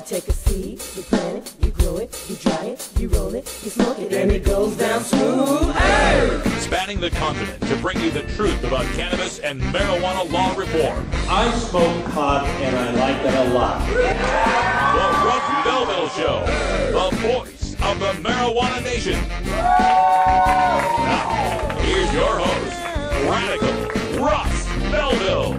take a seed, you plant it, you grow it, you dry it, you roll it, you smoke it, and it goes down smooth. Hey! Spanning the continent to bring you the truth about cannabis and marijuana law reform. I smoke pot and I like it a lot. The Russ Belville Show, the voice of the marijuana nation. Now, here's your host, Radical Russ Belville.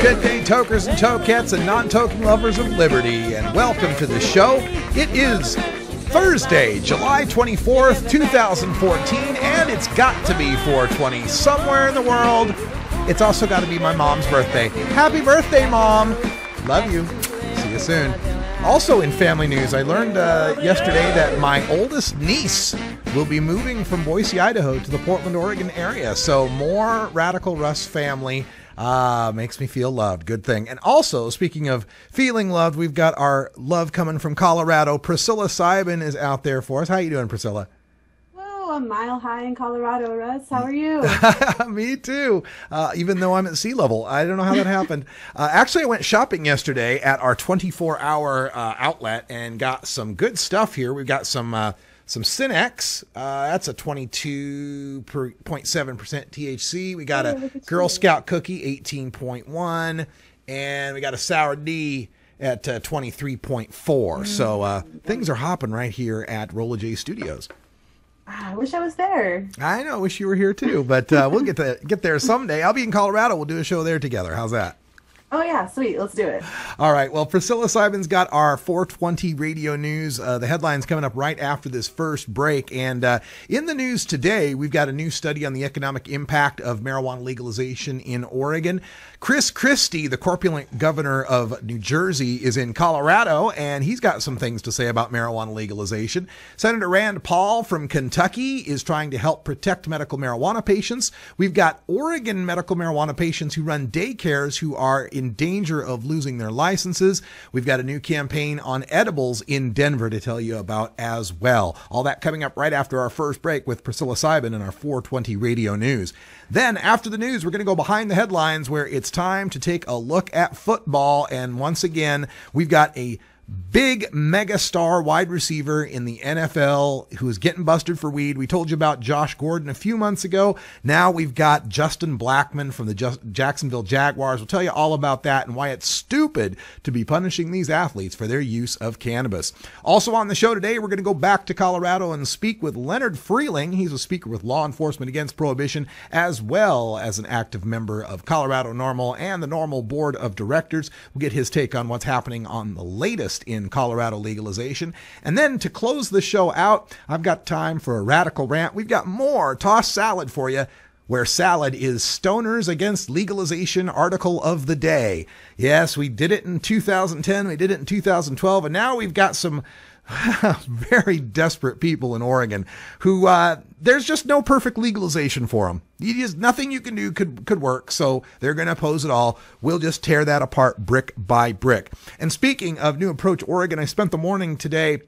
Good day, tokers and tokettes and non-token lovers of liberty, and welcome to the show. It is Thursday, July 24th, 2014, and it's got to be 420 somewhere in the world. It's also got to be my mom's birthday. Happy birthday, Mom! Love you. See you soon. Also in family news, I learned yesterday that my oldest niece will be moving from Boise, Idaho to the Portland, Oregon area. So more Radical Russ family. Makes me feel loved. Good thing. And also, speaking of feeling loved, we've got our love coming from Colorado. Priscilla Sybin is out there for us. How you doing, Priscilla? Well, a mile high in Colorado, Russ. How are you? Me too. Even though I'm at sea level. I don't know how that happened. Actually, I went shopping yesterday at our 24-hour outlet and got some good stuff here. We've got some Cinex, that's a 22.7% THC. We got a Girl Scout cookie, 18.1, and we got a Sour D at 23.4. So things are hopping right here at Rolla J Studios. I wish I was there. I know, wish you were here too, but we'll get there someday. I'll be in Colorado. We'll do a show there together. How's that? Oh, yeah, sweet. Let's do it. All right. Well, Priscilla Sybin's got our 420 radio news. The headline's coming up right after this first break. And in the news today, we've got a new study on the economic impact of marijuana legalization in Oregon. Chris Christie, the corpulent governor of New Jersey, is in Colorado, and he's got some things to say about marijuana legalization. Senator Rand Paul from Kentucky is trying to help protect medical marijuana patients. We've got Oregon medical marijuana patients who run daycares who are in danger of losing their licenses. We've got a new campaign on edibles in Denver to tell you about as well. All that coming up right after our first break with Priscilla Sybin and our 420 radio news. Then after the news, we're going to go behind the headlines where it's time to take a look at football. And once again, we've got a big mega star wide receiver in the NFL who is getting busted for weed. We told you about Josh Gordon a few months ago. Now we've got Justin Blackmon from the Jacksonville Jaguars. We'll tell you all about that and why it's stupid to be punishing these athletes for their use of cannabis. Also on the show today, we're going to go back to Colorado and speak with Leonard Frieling. He's a speaker with Law Enforcement Against Prohibition, as well as an active member of Colorado NORML and the NORML Board of Directors. We'll get his take on what's happening on the latest in Colorado legalization. And then to close the show out, I've got time for a radical rant. We've got more tossed salad for you, where salad is Stoners Against Legalization article of the day. Yes, we did it in 2010, we did it in 2012, and now we've got some very desperate people in Oregon who there's just no perfect legalization for them. Nothing you can do could work, so they're going to oppose it all. We'll just tear that apart brick by brick. And speaking of New Approach Oregon, I spent the morning today,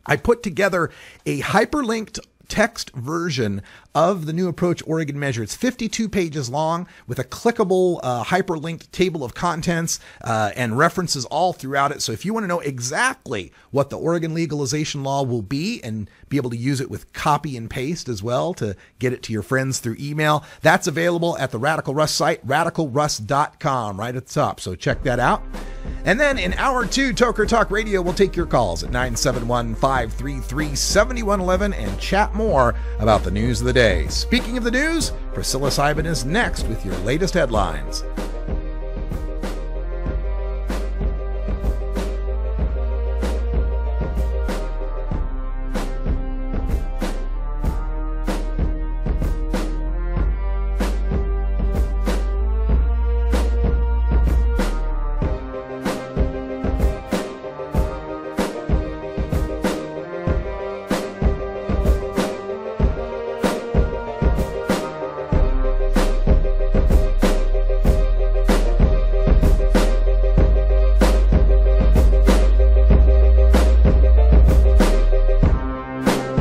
I put together a hyperlinked text version of the New Approach Oregon measure. It's 52 pages long with a clickable hyperlinked table of contents and references all throughout it. So if you want to know exactly what the Oregon legalization law will be and be able to use it with copy and paste as well to get it to your friends through email, that's available at the Radical Russ site, radicalruss.com, right at the top. So check that out. And then in hour two, Toker Talk Radio will take your calls at 971-533-7111 and chat more about the news of the day. Speaking of the news, Priscilla Sybin is next with your latest headlines.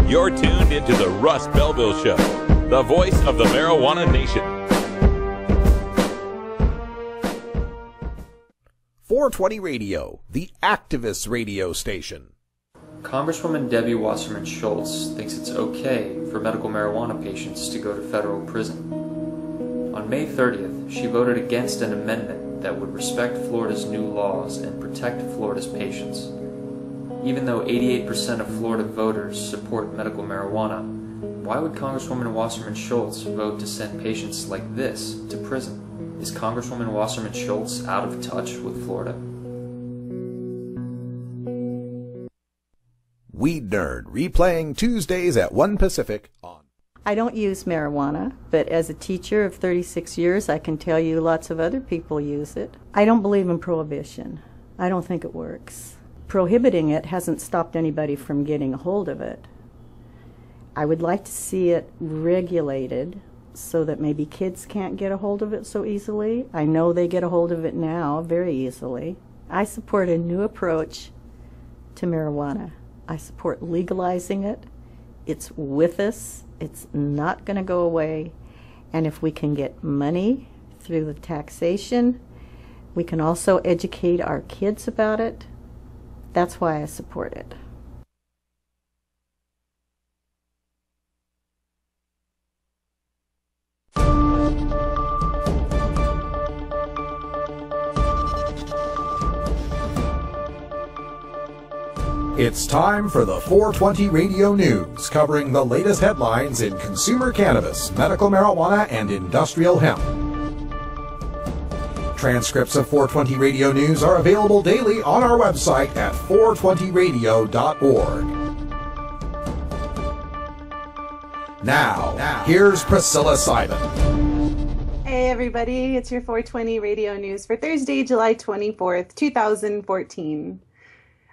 You're tuned into the Russ Belville Show, the voice of the marijuana nation. 420 Radio, the activist radio station. Congresswoman Debbie Wasserman Schultz thinks it's okay for medical marijuana patients to go to federal prison. On May 30th, she voted against an amendment that would respect Florida's new laws and protect Florida's patients. Even though 88% of Florida voters support medical marijuana, why would Congresswoman Wasserman Schultz vote to send patients like this to prison? Is Congresswoman Wasserman Schultz out of touch with Florida? Weed Nerd, replaying Tuesdays at 1 Pacific on. I don't use marijuana, but as a teacher of 36 years, I can tell you lots of other people use it. I don't believe in prohibition. I don't think it works. Prohibiting it hasn't stopped anybody from getting a hold of it. I would like to see it regulated so that maybe kids can't get a hold of it so easily. I know they get a hold of it now very easily. I support a new approach to marijuana. I support legalizing it. It's with us. It's not going to go away. And if we can get money through the taxation, we can also educate our kids about it. That's why I support it. It's time for the 420 Radio News, covering the latest headlines in consumer cannabis, medical marijuana, and industrial hemp. Transcripts of 420 Radio News are available daily on our website at 420radio.org. Now, here's Priscilla Simon. Hey everybody, it's your 420 Radio News for Thursday, July 24th, 2014.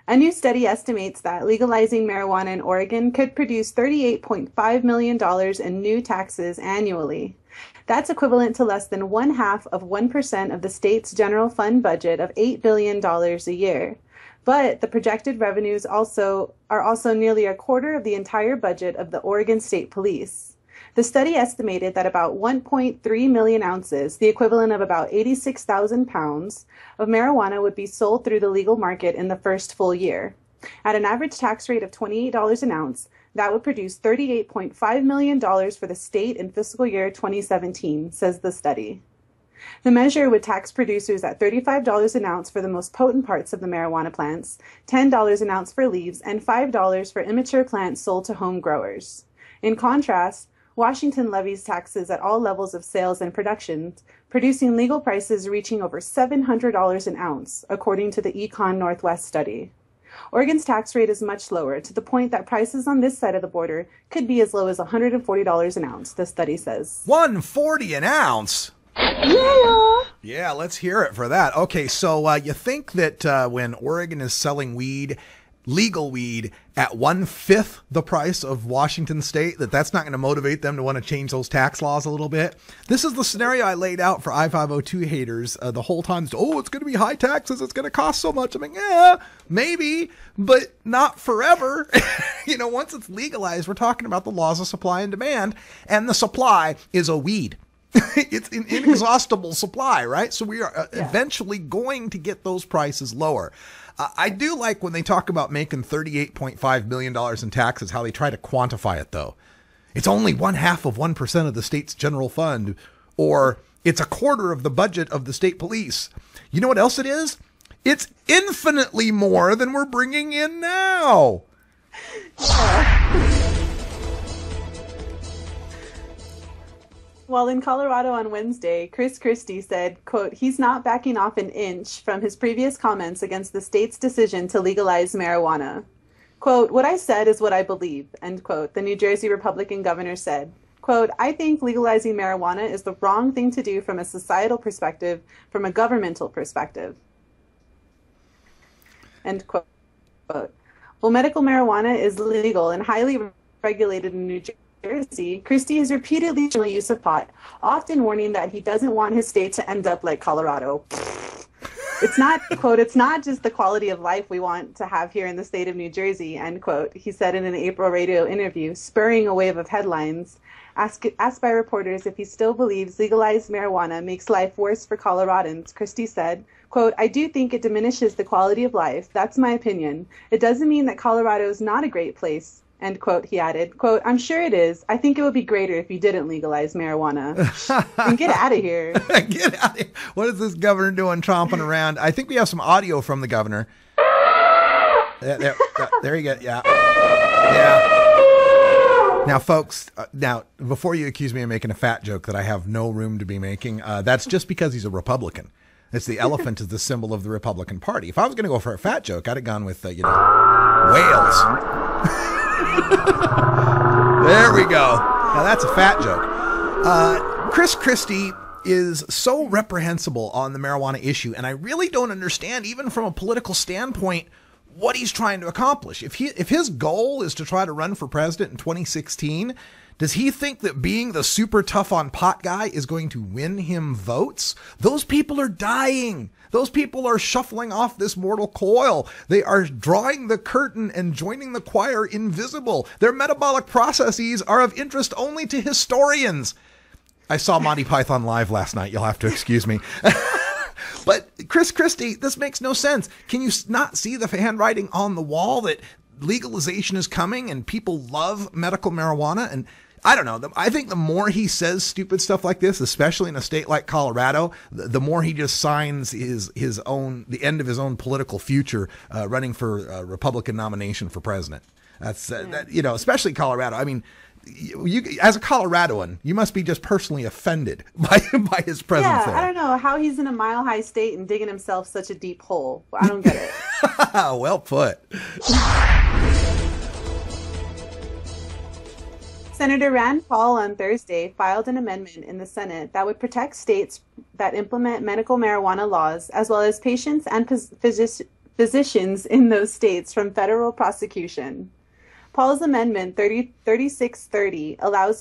A new study estimates that legalizing marijuana in Oregon could produce $38.5 million in new taxes annually. That's equivalent to less than 0.5% of the state's general fund budget of $8 billion a year. But the projected revenues are also nearly a quarter of the entire budget of the Oregon State Police. The study estimated that about 1.3 million ounces, the equivalent of about 86,000 pounds, of marijuana would be sold through the legal market in the first full year. At an average tax rate of $28 an ounce, that would produce $38.5 million for the state in fiscal year 2017, says the study. The measure would tax producers at $35 an ounce for the most potent parts of the marijuana plants, $10 an ounce for leaves, and $5 for immature plants sold to home growers. In contrast, Washington levies taxes at all levels of sales and production, producing legal prices reaching over $700 an ounce, according to the Econ Northwest study. Oregon's tax rate is much lower, to the point that prices on this side of the border could be as low as $140 an ounce, the study says. $140 an ounce? Yeah, let's hear it for that. Okay, so you think that when Oregon is selling weed, legal weed, at 1/5 the price of Washington State, that's not going to motivate them to want to change those tax laws a little bit? This is the scenario I laid out for I-502 haters the whole time. Oh, it's going to be high taxes. It's going to cost so much. I'm like, yeah, maybe, but not forever. Once it's legalized, we're talking about the laws of supply and demand, and the supply is a weed. It's an inexhaustible supply, right? So we are eventually going to get those prices lower. I do like when they talk about making $38.5 million in taxes, how they try to quantify it, though. It's only 0.5% of the state's general fund, or it's a quarter of the budget of the state police. You know what else it is? It's infinitely more than we're bringing in now. Well, in Colorado on Wednesday, Chris Christie said, quote, he's not backing off an inch from his previous comments against the state's decision to legalize marijuana. Quote, what I said is what I believe, end quote, the New Jersey Republican governor said. Quote, I think legalizing marijuana is the wrong thing to do from a societal perspective, from a governmental perspective. End quote. Well, medical marijuana is legal and highly regulated in New Jersey. Christie has repeatedly shown the use of pot, often warning that he doesn't want his state to end up like Colorado. It's not, quote, it's not just the quality of life we want to have here in the state of New Jersey, end quote, he said in an April radio interview, spurring a wave of headlines Asked by reporters if he still believes legalized marijuana makes life worse for Coloradans, Christie said, quote, "I do think it diminishes the quality of life. That's my opinion. It doesn't mean that Colorado is not a great place." End quote, he added. Quote, "I'm sure it is. I think it would be greater if you didn't legalize marijuana." And get out of here. Get out of here. What is this governor doing tromping around? I think we have some audio from the governor. There you go. Yeah. Yeah. Now, folks, before you accuse me of making a fat joke that I have no room to be making, that's just because he's a Republican. It's the elephant is the symbol of the Republican Party. If I was going to go for a fat joke, I'd have gone with, whales. There we go. Now that's a fat joke. Chris Christie is so reprehensible on the marijuana issue, and I really don't understand, even from a political standpoint, what he's trying to accomplish. If his goal is to try to run for president in 2016, does he think that being the super tough on pot guy is going to win him votes? Those people are dying. Those people are shuffling off this mortal coil. They are drawing the curtain and joining the choir invisible. Their metabolic processes are of interest only to historians. I saw Monty Python live last night. You'll have to excuse me. But Chris Christie, this makes no sense. Can you not see the handwriting on the wall that legalization is coming and people love medical marijuana? And I don't know. I think the more he says stupid stuff like this, especially in a state like Colorado, the more he just signs the end of his own political future running for a Republican nomination for president. That's especially Colorado. I mean, you as a Coloradoan, you must be just personally offended by his presence there. I don't know how he's in a mile-high state and digging himself such a deep hole. I don't get it. Well put. Senator Rand Paul on Thursday filed an amendment in the Senate that would protect states that implement medical marijuana laws, as well as patients and physicians in those states from federal prosecution. Paul's amendment 3630 allows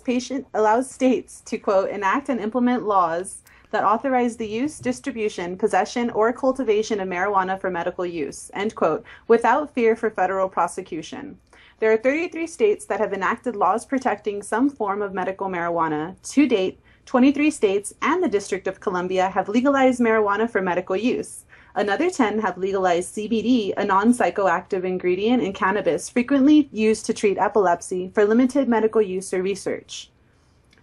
states to, quote, enact and implement laws that authorize the use, distribution, possession, or cultivation of marijuana for medical use, end quote, without fear for federal prosecution. There are 33 states that have enacted laws protecting some form of medical marijuana. To date, 23 states and the District of Columbia have legalized marijuana for medical use. Another 10 have legalized CBD, a non-psychoactive ingredient in cannabis frequently used to treat epilepsy, for limited medical use or research.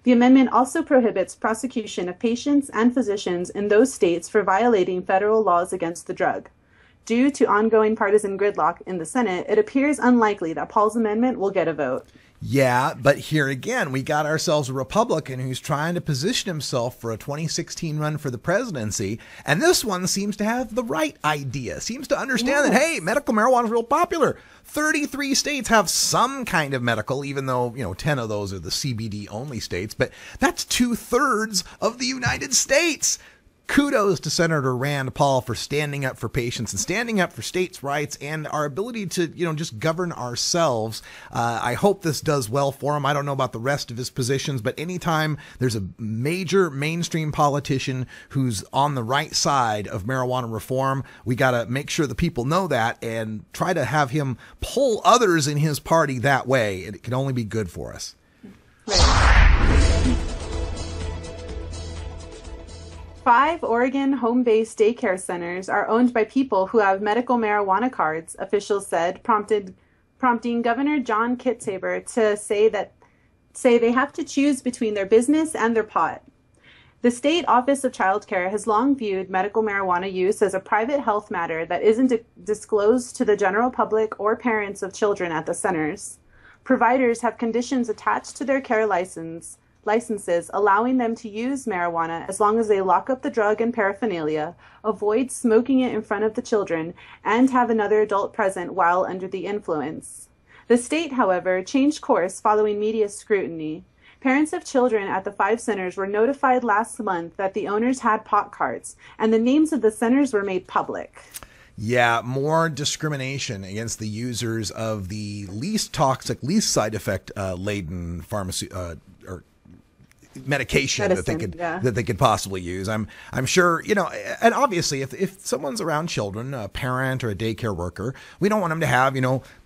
The amendment also prohibits prosecution of patients and physicians in those states for violating federal laws against the drug. Due to ongoing partisan gridlock in the Senate, it appears unlikely that Paul's amendment will get a vote. Yeah, but here again, we got ourselves a Republican who's trying to position himself for a 2016 run for the presidency. And this one seems to have the right idea, seems to understand that, hey, medical marijuana is real popular. 33 states have some kind of medical, even though, 10 of those are the CBD only states. But that's 2/3 of the United States. Kudos to Senator Rand Paul for standing up for patients and standing up for states' rights and our ability to, just govern ourselves. I hope this does well for him. I don't know about the rest of his positions, but anytime there's a major mainstream politician who's on the right side of marijuana reform, we got to make sure the people know that and try to have him pull others in his party that way. It can only be good for us. Right. 5 Oregon home-based daycare centers are owned by people who have medical marijuana cards, officials said, prompting Governor John Kitzhaber to say they have to choose between their business and their pot. The State Office of Child Care has long viewed medical marijuana use as a private health matter that isn't disclosed to the general public or parents of children at the centers. Providers have conditions attached to their care licenses allowing them to use marijuana as long as they lock up the drug and paraphernalia, avoid smoking it in front of the children, and have another adult present while under the influence. The state, however, changed course following media scrutiny. Parents of children at the 5 centers were notified last month that the owners had pot cards, and the names of the centers were made public. Yeah, more discrimination against the users of the least toxic, least side effect laden medication that they could possibly use. I'm sure, and obviously if someone's around children, a parent or a daycare worker, we don't want them to have,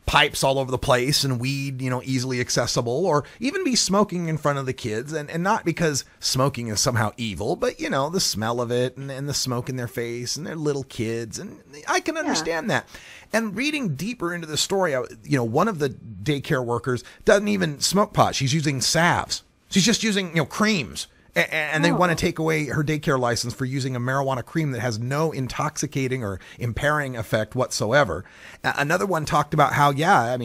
pipes all over the place and weed, easily accessible, or even be smoking in front of the kids. And not because smoking is somehow evil, but, the smell of it and the smoke in their face, and they're little kids. And I can understand that. And reading deeper into the story, one of the daycare workers doesn't even smoke pot. She's using salves. She's just using, creams. And they want to take away her daycare license for using a marijuana cream that has no intoxicating or impairing effect whatsoever. Another one talked about how,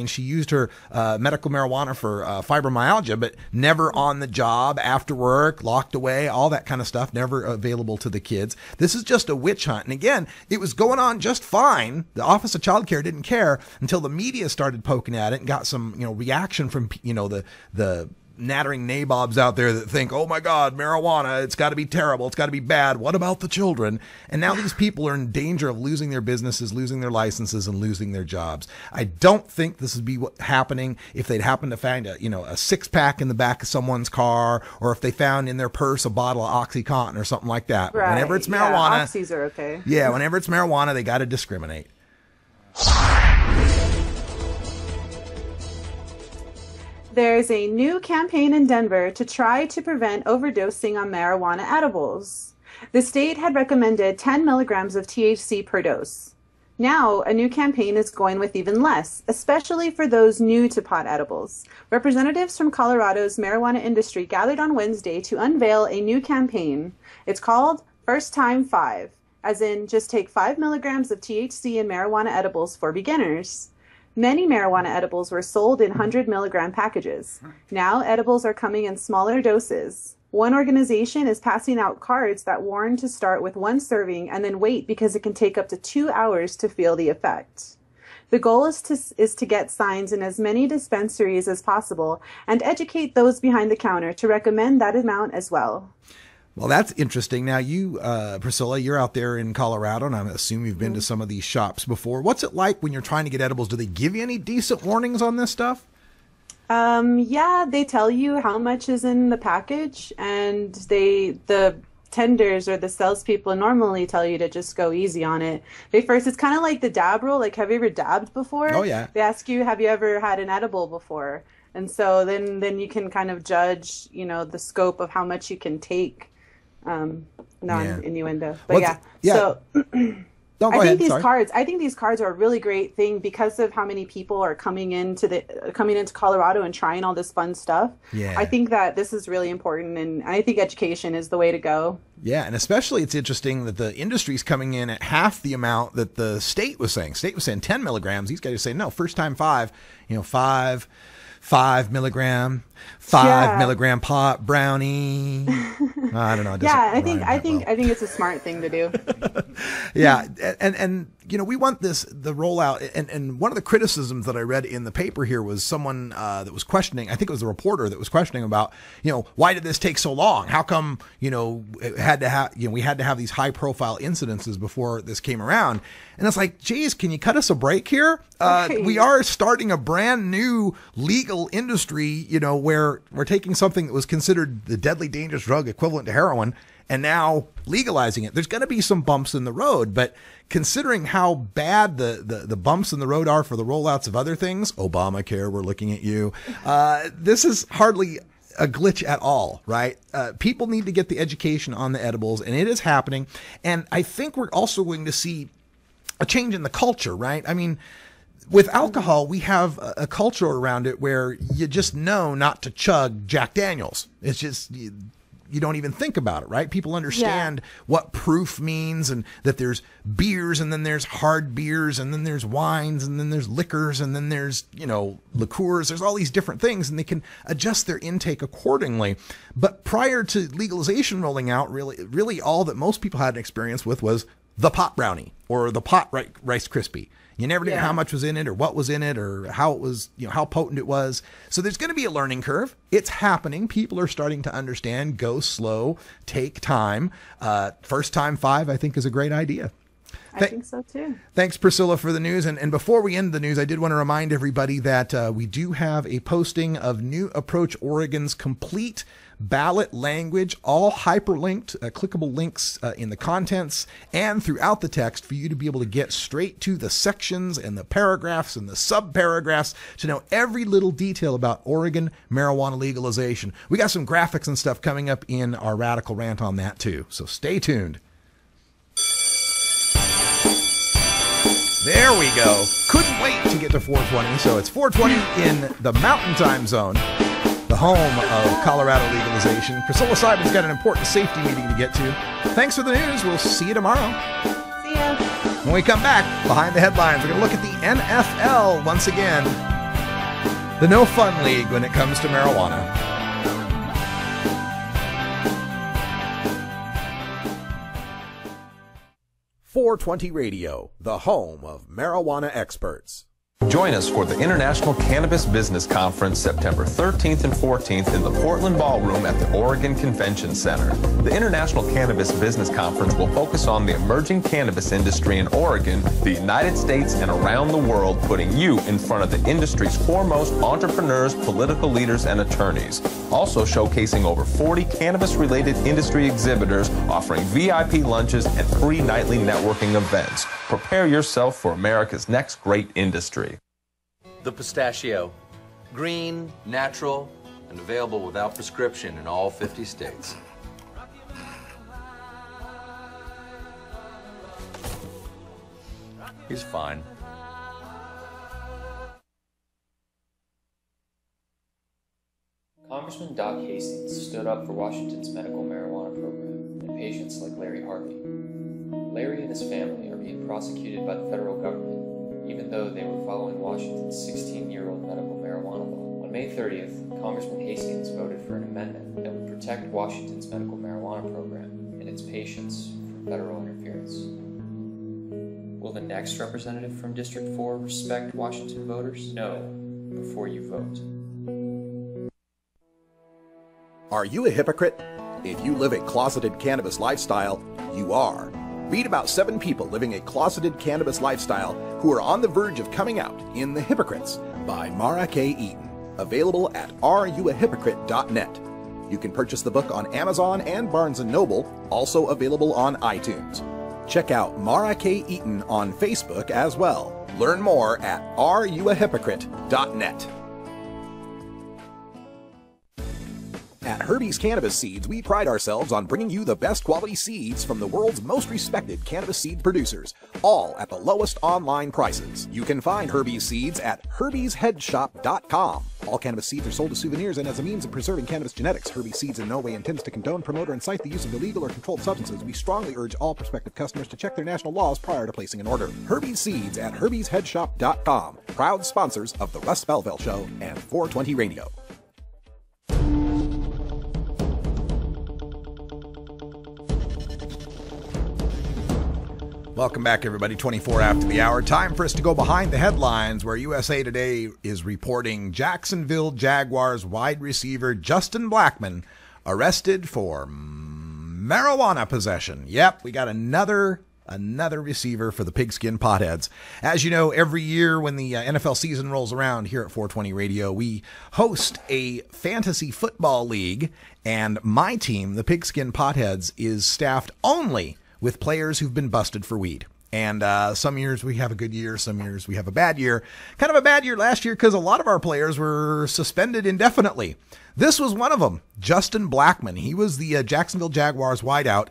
she used her medical marijuana for fibromyalgia, but never on the job, after work, locked away, all that kind of stuff, never available to the kids. This is just a witch hunt. And again, it was going on just fine. The Office of Child Care didn't care until the media started poking at it and got some, reaction from, the nattering nabobs out there that think, oh my God, marijuana, it's got to be terrible, it's got to be bad. What about the children? And now these people are in danger of losing their businesses, losing their licenses, and losing their jobs. I don't think this would be happening if they'd happen to find a six-pack in the back of someone's car, or if they found in their purse a bottle of OxyContin or something like that. Right. Whenever it's marijuana, Oxys are okay. Yeah, whenever it's marijuana, they got to discriminate. There's a new campaign in Denver to try to prevent overdosing on marijuana edibles. The state had recommended 10 milligrams of THC per dose. Now, a new campaign is going with even less, especially for those new to pot edibles. Representatives from Colorado's marijuana industry gathered on Wednesday to unveil a new campaign. It's called First Time 5, as in just take 5 milligrams of THC in marijuana edibles for beginners. Many marijuana edibles were sold in 100 milligram packages. Now edibles are coming in smaller doses. One organization is passing out cards that warn to start with 1 serving and then wait because it can take up to 2 hours to feel the effect. The goal is to get signs in as many dispensaries as possible and educate those behind the counter to recommend that amount as well. Well, that's interesting. Now, you, Priscilla, you're out there in Colorado, and I assume you've been to some of these shops before. What's it like when you're trying to get edibles? Do they give you any decent warnings on this stuff? Yeah, they tell you how much is in the package, and the tenders or the salespeople normally tell you to just go easy on it. It's kind of like the dab rule. Like, have you ever dabbed before? Oh, yeah. They ask you, have you ever had an edible before? And so then you can kind of judge, the scope of how much you can take. Non-innuendo, but so I think these cards are a really great thing because of how many people are coming into Colorado and trying all this fun stuff. Yeah, I think that this is really important, and I think education is the way to go. Yeah, and especially it's interesting that the industry's coming in at half the amount that the state was saying. State was saying 10 milligrams. These guys are saying no, first time 5. 5 milligram, 5 milligram pot brownie. I don't know. I think it's a smart thing to do. Yeah, and we want the rollout. And one of the criticisms that I read in the paper here was someone that was questioning. I think it was a reporter that was questioning about why did this take so long? How come it had to have we had to have these high profile incidences before this came around? And it's like, geez, can you cut us a break here? We are starting a brand new legal industry, where we're taking something that was considered the deadly dangerous drug equivalent to heroin and now legalizing it. There's going to be some bumps in the road, but considering how bad the bumps in the road are for the rollouts of other things, Obamacare, we're looking at you. This is hardly a glitch at all, right? People need to get the education on the edibles, and it is happening. And I think we're also going to see a change in the culture, right? I mean, with alcohol, we have a culture around it where you just know not to chug Jack Daniels. It's just, you don't even think about it, right? People understand what proof means, and that there's beers, and then there's hard beers, and then there's wines, and then there's liquors, and then there's, liqueurs. There's all these different things, and they can adjust their intake accordingly. But prior to legalization rolling out, really all that most people had an experience with was the pot brownie or the pot Rice Krispie. You never knew how much was in it or what was in it or how it was, how potent it was. So there's going to be a learning curve. It's happening. People are starting to understand, go slow, take time. First time 5, I think, is a great idea. I think so too. Thanks, Priscilla, for the news. And before we end the news, I did want to remind everybody that we do have a posting of New Approach Oregon's complete ballot language, all hyperlinked, clickable links in the contents and throughout the text for you to be able to get straight to the sections and the paragraphs and the subparagraphs to know every little detail about Oregon marijuana legalization. We got some graphics and stuff coming up in our Radical Rant on that too, so stay tuned. There we go. Couldn't wait to get to 420. So it's 420 in the Mountain Time Zone, the home of Colorado legalization. Priscilla Simon's got an important safety meeting to get to. Thanks for the news. We'll see you tomorrow. See ya. When we come back, behind the headlines, we're going to look at the NFL once again. The no fun league when it comes to marijuana. 420 Radio, the home of marijuana experts. Join us for the International Cannabis Business Conference September 13th and 14th in the Portland Ballroom at the Oregon Convention Center. The International Cannabis Business Conference will focus on the emerging cannabis industry in Oregon, the United States, and around the world, putting you in front of the industry's foremost entrepreneurs, political leaders, and attorneys. Also showcasing over 40 cannabis-related industry exhibitors, offering VIP lunches and free nightly networking events. Prepare yourself for America's next great industry. The pistachio. Green, natural, and available without prescription in all 50 states. He's fine. Congressman Doc Hastings stood up for Washington's medical marijuana program and patients like Larry Harvey. Larry and his family are being prosecuted by the federal government, even though they were following Washington's 16-year-old medical marijuana law. On May 30th, Congressman Hastings voted for an amendment that would protect Washington's medical marijuana program and its patients from federal interference. Will the next representative from District 4 respect Washington voters? No, before you vote. Are you a hypocrite? If you live a closeted cannabis lifestyle, you are. Read about 7 people living a closeted cannabis lifestyle who are on the verge of coming out in The Hypocrites by Mara K. Eaton. Available at areyouahypocrite.net. You can purchase the book on Amazon and Barnes & Noble, also available on iTunes. Check out Mara K. Eaton on Facebook as well. Learn more at areyouahypocrite.net. At Herbie's Cannabis Seeds, we pride ourselves on bringing you the best quality seeds from the world's most respected cannabis seed producers, all at the lowest online prices. You can find Herbie's Seeds at herbiesheadshop.com. All cannabis seeds are sold as souvenirs and as a means of preserving cannabis genetics. Herbie's Seeds in no way intends to condone, promote, or incite the use of illegal or controlled substances. We strongly urge all prospective customers to check their national laws prior to placing an order. Herbie's Seeds at herbiesheadshop.com. Proud sponsors of the Russ Belville Show and 420 Radio. Welcome back, everybody. 24 after the hour. Time for us to go behind the headlines, where USA Today is reporting Jacksonville Jaguars wide receiver Justin Blackmon arrested for marijuana possession. Yep, we got another receiver for the pigskin potheads. As you know, every year when the NFL season rolls around here at 420 Radio, we host a fantasy football league, and my team, the pigskin potheads, is staffed only with players who've been busted for weed. And some years we have a good year, some years we have a bad year. Kind of a bad year last year because a lot of our players were suspended indefinitely. This was one of them, Justin Blackmon. He was the Jacksonville Jaguars wideout.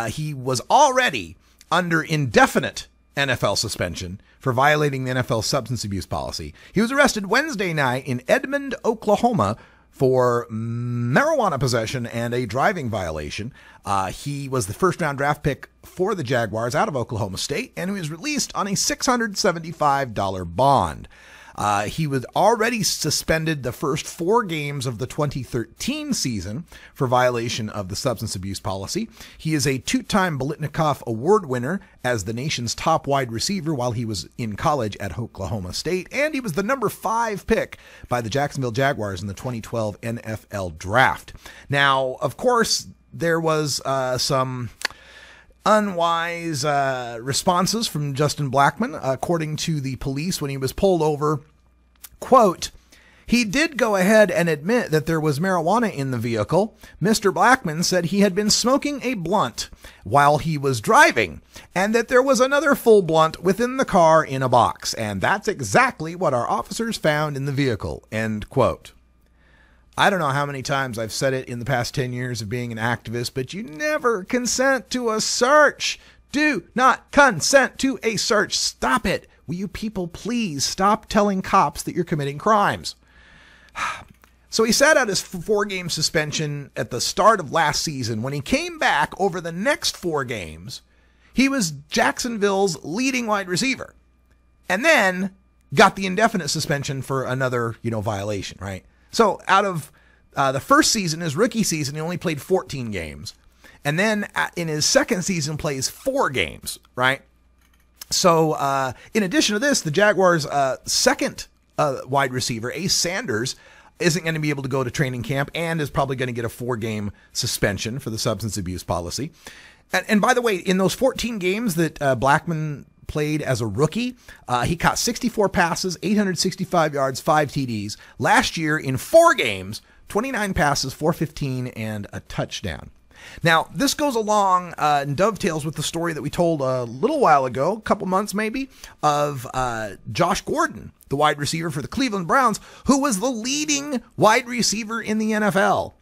He was already under indefinite NFL suspension for violating the NFL substance abuse policy. He was arrested Wednesday night in Edmond, Oklahoma, for marijuana possession and a driving violation. He was the first-round draft pick for the Jaguars out of Oklahoma State, and he was released on a $675 bond. He was already suspended the first 4 games of the 2013 season for violation of the substance abuse policy. He is a 2-time Bolitnikoff Award winner as the nation's top wide receiver while he was in college at Oklahoma State, and he was the number 5 pick by the Jacksonville Jaguars in the 2012 NFL Draft. Now, of course, there was some unwise responses from Justin Blackmon. According to the police, when he was pulled over, quote, he did go ahead and admit that there was marijuana in the vehicle. Mr. Blackmon said he had been smoking a blunt while he was driving, and that there was another full blunt within the car in a box. And that's exactly what our officers found in the vehicle, end quote. I don't know how many times I've said it in the past 10 years of being an activist, but you never consent to a search. Do not consent to a search. Stop it. Will you people please stop telling cops that you're committing crimes? So he sat out his 4-game suspension at the start of last season. When he came back over the next 4 games, he was Jacksonville's leading wide receiver. And then got the indefinite suspension for another, violation, right? So out of the first season, his rookie season, he only played 14 games. And then in his second season, plays 4 games, right? So in addition to this, the Jaguars' second wide receiver, Ace Sanders, isn't going to be able to go to training camp and is probably going to get a 4-game suspension for the substance abuse policy. And by the way, in those 14 games that Blackmon played as a rookie, he caught 64 passes, 865 yards, 5 TDs. Last year, in 4 games, 29 passes, 415, and a touchdown. Now, this goes along and dovetails with the story that we told a little while ago, a couple months maybe, of Josh Gordon, the wide receiver for the Cleveland Browns, who was the leading wide receiver in the NFL,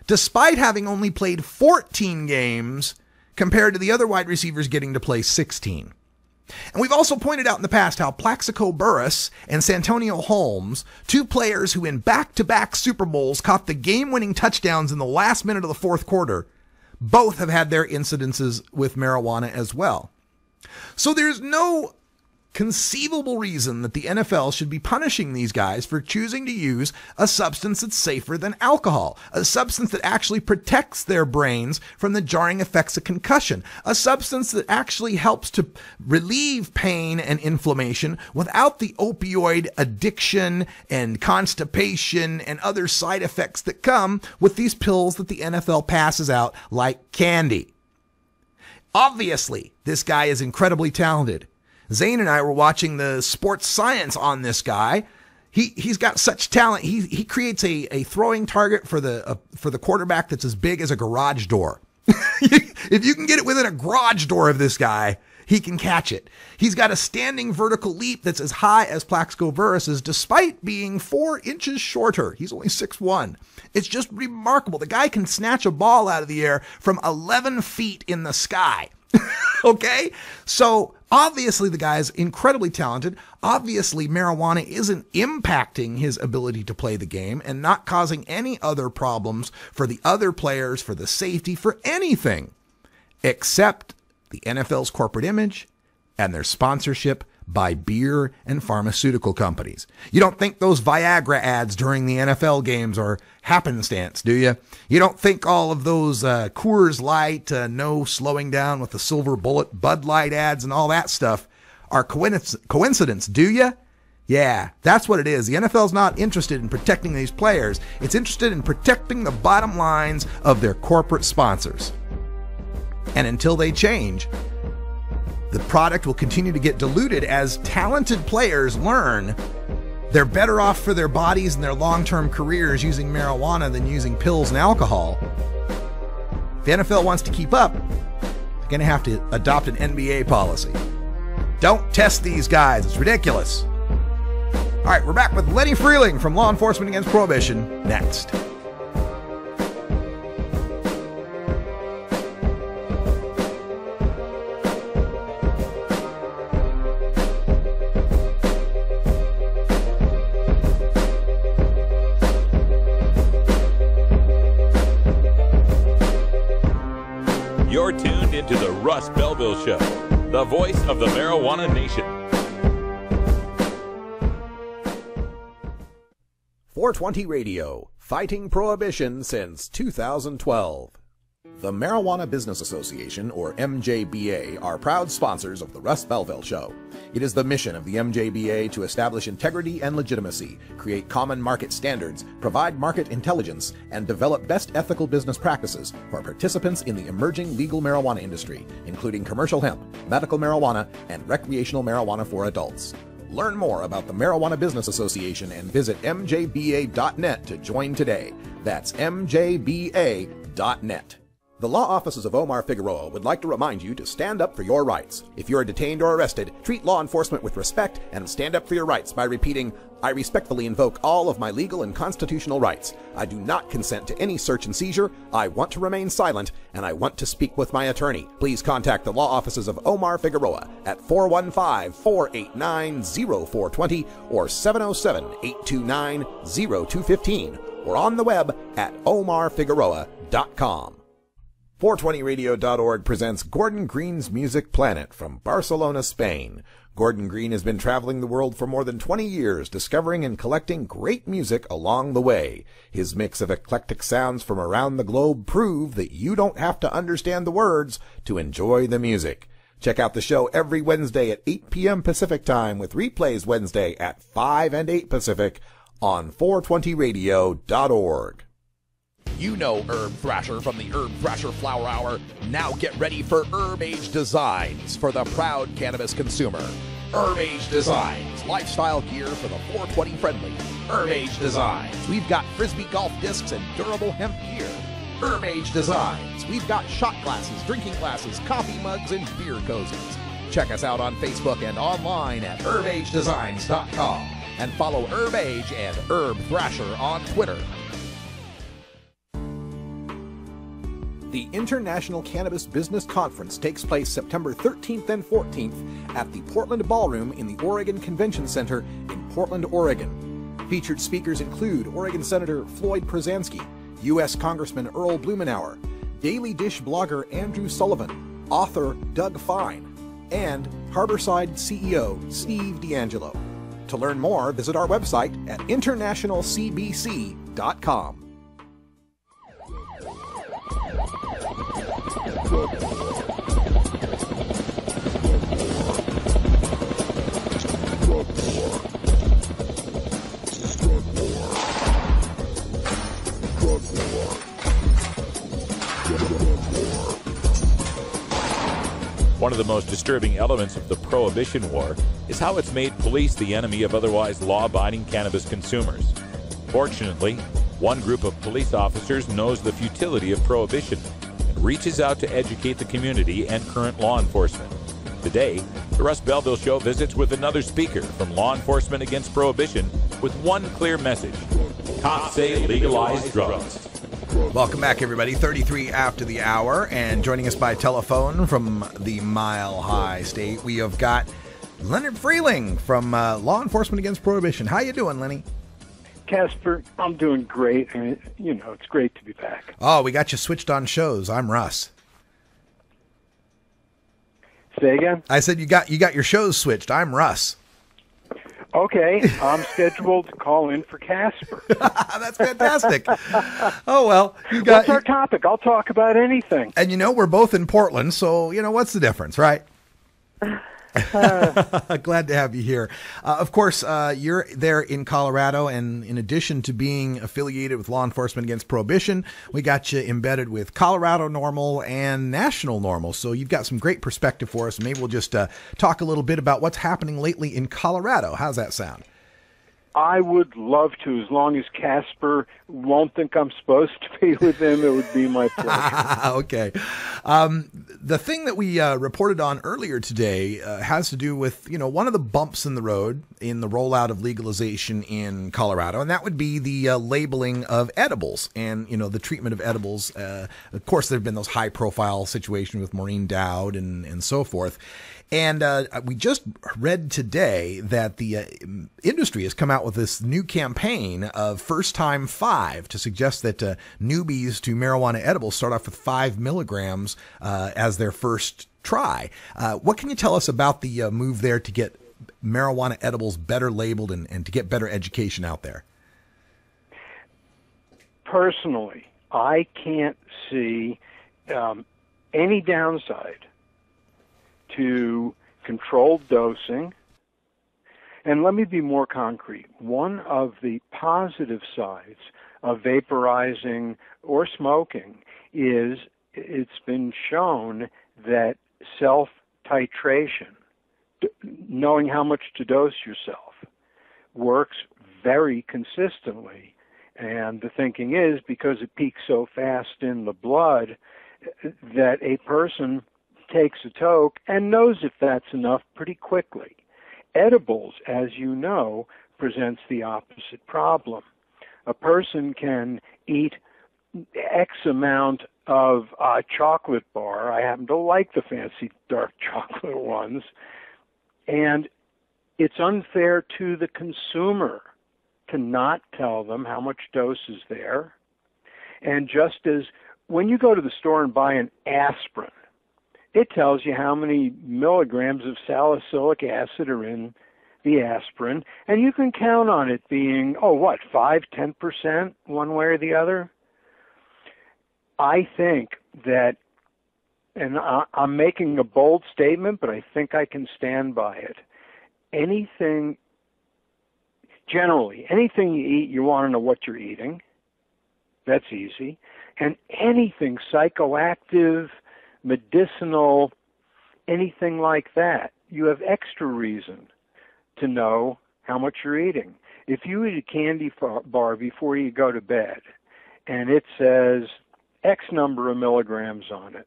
despite having only played 14 games compared to the other wide receivers getting to play 16. And we've also pointed out in the past how Plaxico Burress and Santonio Holmes, 2 players who in back-to-back Super Bowls caught the game-winning touchdowns in the last minute of the fourth quarter, both have had their incidences with marijuana as well. So there's no conceivable reason that the NFL should be punishing these guys for choosing to use a substance that's safer than alcohol, a substance that actually protects their brains from the jarring effects of concussion, a substance that actually helps to relieve pain and inflammation without the opioid addiction and constipation and other side effects that come with these pills that the NFL passes out like candy. Obviously, this guy is incredibly talented. Zane and I were watching the sports science on this guy. He's got such talent. He creates a throwing target for the quarterback that's as big as a garage door. If you can get it within a garage door of this guy, he can catch it. He's got a standing vertical leap that's as high as Plaxico Burress's, despite being 4 inches shorter. He's only 6'1". It's just remarkable. The guy can snatch a ball out of the air from 11 feet in the sky. Okay? So obviously the guy is incredibly talented. Obviously marijuana isn't impacting his ability to play the game and not causing any other problems for the other players, for the safety, for anything except the NFL's corporate image and their sponsorship by beer and pharmaceutical companies. You don't think those Viagra ads during the NFL games are happenstance, do you? You don't think all of those Coors Light, no slowing down with the silver bullet, Bud Light ads and all that stuff are coincidence, do you? Yeah, that's what it is. The NFL's not interested in protecting these players. It's interested in protecting the bottom lines of their corporate sponsors. And until they change, the product will continue to get diluted as talented players learn they're better off for their bodies and their long-term careers using marijuana than using pills and alcohol. If the NFL wants to keep up, they're going to have to adopt an NBA policy. Don't test these guys. It's ridiculous. All right, we're back with Lenny Frieling from Law Enforcement Against Prohibition next. You're tuned into the Russ Belville Show, the voice of the marijuana nation. 420 Radio, fighting prohibition since 2012. The Marijuana Business Association, or MJBA, are proud sponsors of the Russ Belville Show. It is the mission of the MJBA to establish integrity and legitimacy, create common market standards, provide market intelligence, and develop best ethical business practices for participants in the emerging legal marijuana industry, including commercial hemp, medical marijuana, and recreational marijuana for adults. Learn more about the Marijuana Business Association and visit mjba.net to join today. That's mjba.net. The law offices of Omar Figueroa would like to remind you to stand up for your rights. If you are detained or arrested, treat law enforcement with respect and stand up for your rights by repeating, "I respectfully invoke all of my legal and constitutional rights. I do not consent to any search and seizure. I want to remain silent, and I want to speak with my attorney." Please contact the law offices of Omar Figueroa at 415-489-0420 or 707-829-0215 or on the web at omarfigueroa.com. 420radio.org presents Gordon Green's Music Planet from Barcelona, Spain. Gordon Green has been traveling the world for more than 20 years, discovering and collecting great music along the way. His mix of eclectic sounds from around the globe prove that you don't have to understand the words to enjoy the music. Check out the show every Wednesday at 8 p.m. Pacific Time with replays Wednesday at 5 and 8 Pacific on 420radio.org. You know Herb Thrasher from the Herb Thrasher Flower Hour. Now get ready for Herb Age Designs for the proud cannabis consumer. Herb Age Designs, lifestyle gear for the 420 friendly. Herb Age Designs, we've got Frisbee golf discs and durable hemp gear. Herb Age Designs, we've got shot glasses, drinking glasses, coffee mugs, and beer cozies. Check us out on Facebook and online at herbagedesigns.com and follow Herb Age and Herb Thrasher on Twitter. The International Cannabis Business Conference takes place September 13th and 14th at the Portland Ballroom in the Oregon Convention Center in Portland, Oregon. Featured speakers include Oregon Senator Floyd Przansky, U.S. Congressman Earl Blumenauer, Daily Dish blogger Andrew Sullivan, author Doug Fine, and Harborside CEO Steve D'Angelo. To learn more, visit our website at internationalcbc.com. One of the most disturbing elements of the Prohibition War is how it's made police the enemy of otherwise law-abiding cannabis consumers. Fortunately, one group of police officers knows the futility of prohibition and reaches out to educate the community and current law enforcement. Today, the Russ Belville Show visits with another speaker from Law Enforcement Against Prohibition with one clear message: cops say legalize drugs. Welcome back, everybody. 33 after the hour, and joining us by telephone from the Mile High State, we have got Leonard Frieling from Law Enforcement Against Prohibition. How you doing, Lenny? Casper, I'm doing great, and it's great to be back. Oh, we got you switched on shows. I'm Russ. Say again? I said you got your shows switched. I'm Russ. Okay, I'm scheduled to call in for Casper. That's fantastic. Oh, well, what's our topic? I'll talk about anything. And we're both in Portland, so what's the difference, right? Glad to have you here. Of course, you're there in Colorado, and in addition to being affiliated with Law Enforcement Against Prohibition, we got you embedded with Colorado NORML and National NORML. So you've got some great perspective for us. Maybe we'll just talk a little bit about what's happening lately in Colorado. How's that sound? I would love to, as long as Casper won't think I'm supposed to be with him. It would be my pleasure. Okay. The thing that we reported on earlier today has to do with, one of the bumps in the road in the rollout of legalization in Colorado, and that would be the labeling of edibles and, the treatment of edibles. Of course, there have been those high-profile situations with Maureen Dowd and so forth. And we just read today that the industry has come out with this new campaign of First Time 5 to suggest that newbies to marijuana edibles start off with 5 milligrams as their first try. What can you tell us about the move there to get marijuana edibles better labeled and to get better education out there? Personally, I can't see any downside to controlled dosing. And let me be more concrete. One of the positive sides of vaporizing or smoking is it's been shown that self-titration, knowing how much to dose yourself, works very consistently. And the thinking is, because it peaks so fast in the blood, that a person takes a toke and knows if that's enough pretty quickly. Edibles, as you know, presents the opposite problem. A person can eat X amount of chocolate bar. I happen to like the fancy dark chocolate ones. And it's unfair to the consumer to not tell them how much dose is there. And just as when you go to the store and buy an aspirin, it tells you how many milligrams of salicylic acid are in the aspirin, and you can count on it being, 5-10% one way or the other. I think that, and I'm making a bold statement, but I think I can stand by it. Generally, anything you eat, you want to know what you're eating. That's easy. And anything psychoactive, medicinal, anything like that, you have extra reason to know how much you're eating. If you eat a candy bar before you go to bed and it says X number of milligrams on it,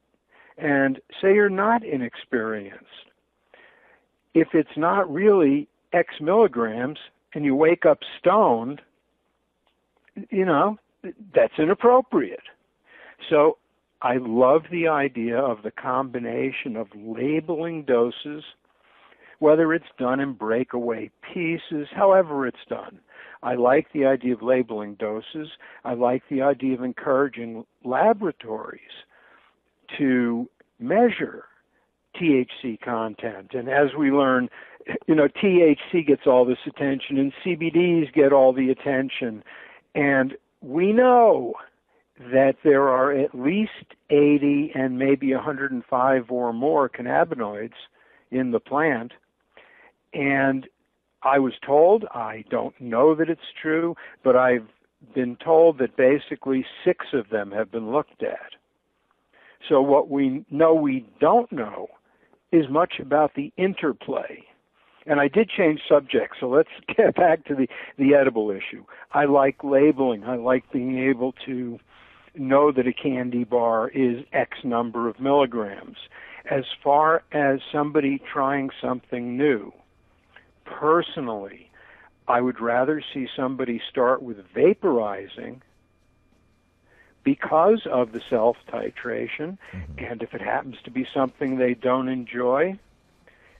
and say you're not inexperienced, if it's not really X milligrams and you wake up stoned, that's inappropriate. So I love the idea of the combination of labeling doses, whether it's done in breakaway pieces, however it's done. I like the idea of labeling doses. I like the idea of encouraging laboratories to measure THC content. And as we learn, THC gets all this attention and CBDs get all the attention. And we know that there are at least 80 and maybe 105 or more cannabinoids in the plant. And I was told, I don't know that it's true, but I've been told that basically 6 of them have been looked at. So what we know we don't know is much about the interplay. And I did change subjects, so let's get back to the edible issue. I like labeling. I like being able to know that a candy bar is X number of milligrams. As far as somebody trying something new, personally, I would rather see somebody start with vaporizing because of the self-titration, and if it happens to be something they don't enjoy,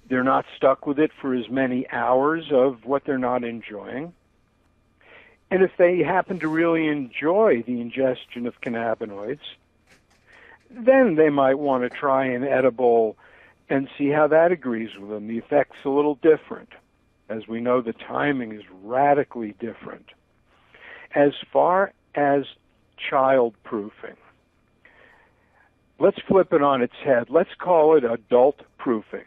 they're not stuck with it for as many hours of what they're not enjoying. And if they happen to really enjoy the ingestion of cannabinoids, then they might want to try an edible and see how that agrees with them. The effect's a little different. As we know, the timing is radically different. As far as child-proofing, let's flip it on its head. Let's call it adult-proofing.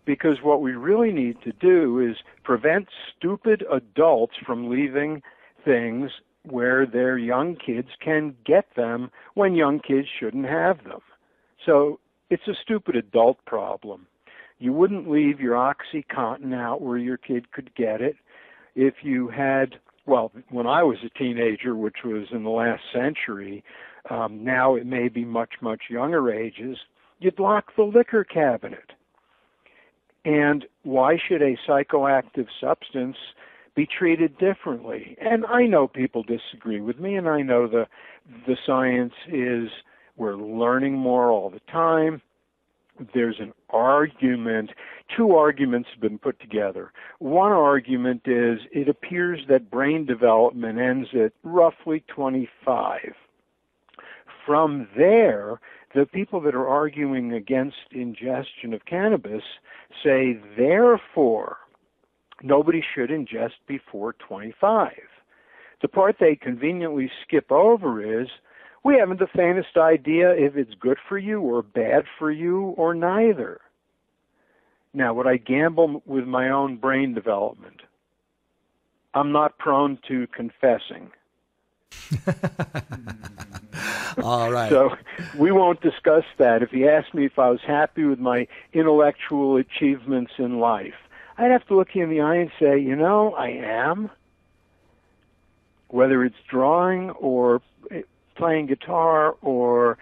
Because what we really need to do is prevent stupid adults from leaving things where their young kids can get them when young kids shouldn't have them. So it's a stupid adult problem. You wouldn't leave your OxyContin out where your kid could get it. If you had, when I was a teenager, which was in the last century, now it may be much, much younger ages, you'd lock the liquor cabinet. And why should a psychoactive substance be treated differently? And I know people disagree with me, and I know the science is we're learning more all the time. There's an argument. 2 arguments have been put together. One argument is it appears that brain development ends at roughly 25. From there, the people that are arguing against ingestion of cannabis say, therefore, nobody should ingest before 25. The part they conveniently skip over is, We haven't the faintest idea if it's good for you or bad for you or neither. Now, would I gamble with my own brain development? I'm not prone to confessing. All right. So we won't discuss that. If he asked me if I was happy with my intellectual achievements in life, I'd have to look you in the eye and say, you know, I am. Whether it's drawing or playing guitar or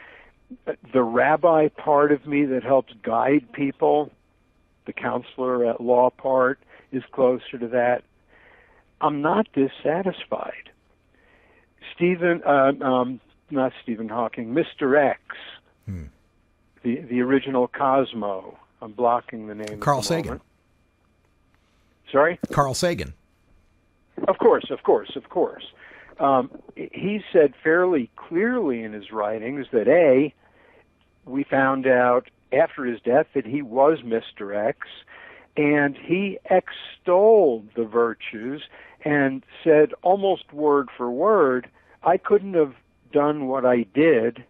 the rabbi part of me that helps guide people, the counselor at law part is closer to that. I'm not dissatisfied. Not Stephen Hawking, Mr. X, the original Cosmo. I'm blocking the name. Carl Sagan. Sorry? Carl Sagan. Of course. He said fairly clearly in his writings that we found out after his death that he was Mr. X, and he extolled the virtues and said almost word for word, I couldn't have done what I did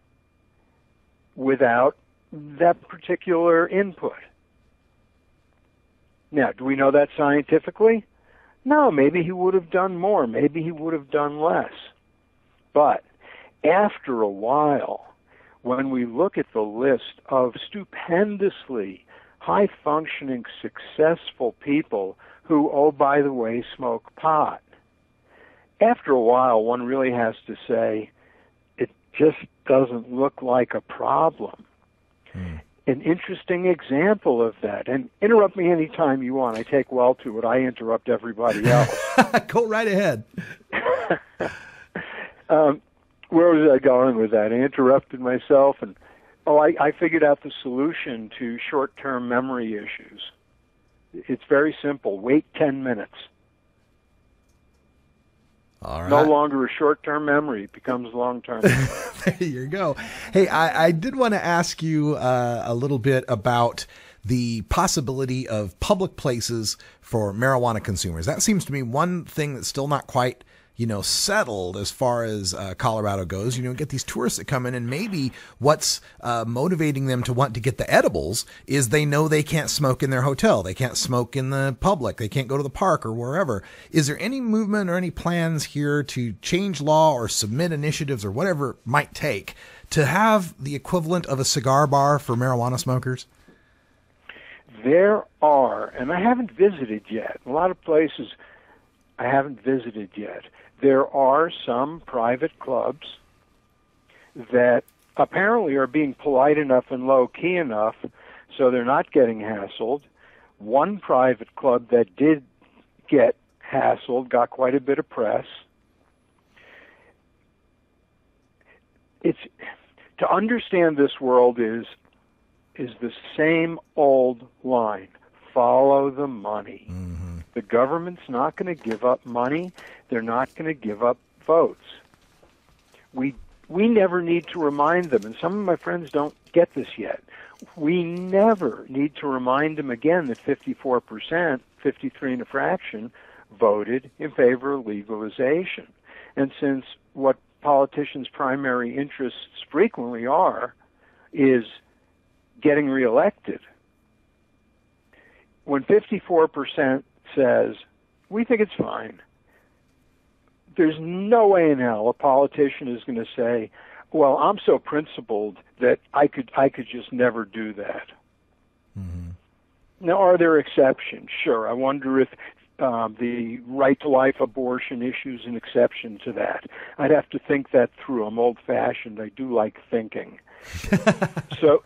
without that particular input. Now, do we know that scientifically? No, maybe he would have done more. Maybe he would have done less. But after a while, when we look at the list of stupendously high-functioning, successful people who, oh, by the way, smoke pot, after a while, one really has to say, it just doesn't look like a problem. An interesting example of that, and interrupt me anytime you want. I take well to it. I interrupt everybody else. Go right ahead. Where was I going with that? I interrupted myself, and I figured out the solution to short-term memory issues. It's very simple. Wait 10 minutes. All right. No longer a short-term memory. It becomes long-term. There you go. Hey, I did want to ask you a little bit about the possibility of public places for marijuana consumers. That seems to me one thing that's still not quite, settled as far as Colorado goes. Get these tourists that come in, and maybe what's motivating them to want to get the edibles is they know they can't smoke in their hotel. They can't smoke in the public. They can't go to the park or wherever. Is there any movement or any plans here to change law or submit initiatives or whatever it might take to have the equivalent of a cigar bar for marijuana smokers? There are, and I haven't visited yet. A lot of places I haven't visited yet. There are some private clubs that apparently are being polite enough and low-key enough so they're not getting hassled. One private club that did get hassled got quite a bit of press. To understand this world is the same old line. Follow the money. Mm-hmm. The government's not going to give up money. They're not going to give up votes. We never need to remind them, and some of my friends don't get this yet. We never need to remind them again that 54%, 53 and a fraction, voted in favor of legalization. And since what politicians' primary interests frequently is getting reelected, when 54% says, we think it's fine, there's no way in hell a politician is going to say, well, I'm so principled that I could just never do that. Mm-hmm. Now, are there exceptions? Sure. I wonder if the right to life abortion issue is an exception to that. I'd have to think that through. I'm old-fashioned. I do like thinking. So